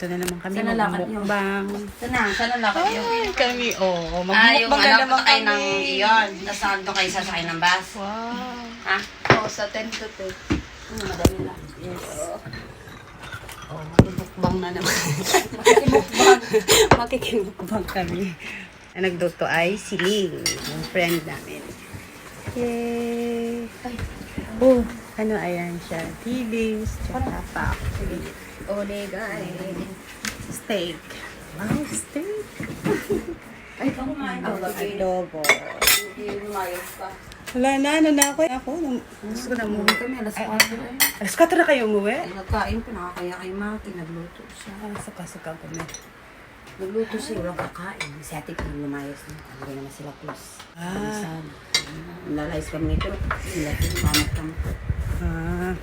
Ito na naman kami, Saan nalakad yun? magmukbang. Saan ang lakad yun? Ay, kami, Yung magmukbang na naman kayo kami. ng iyon. Tapos nandun kayo sasakay ng bus. Wow. Ha? Oo, sa 10 to 10. Madami lang. Yes. Magmukbang na naman. Makikimukbang kami. Ang nagluto ay si Ling, yung friend namin. Yay! Oh, ano ayan siya? Tibis, tsaka pak. Olegay. Steak. Wow, steak. Ay, ito kumain. Adobo. Hindi lumayos pa. Wala na, ano na ako. Gusto ko na umuwi. Kami, alas 4 eh. Alas 4 na kayo umuwi? Nagkain pa, nakakaya kay Maki. Nagluto siya. Suka-suka ko na. Nagluto siya, walang kakain. Si ate ko lumayos na. Hindi naman sila close. Ah. Lalayas kami nito. Sila, mamat kami. Ah.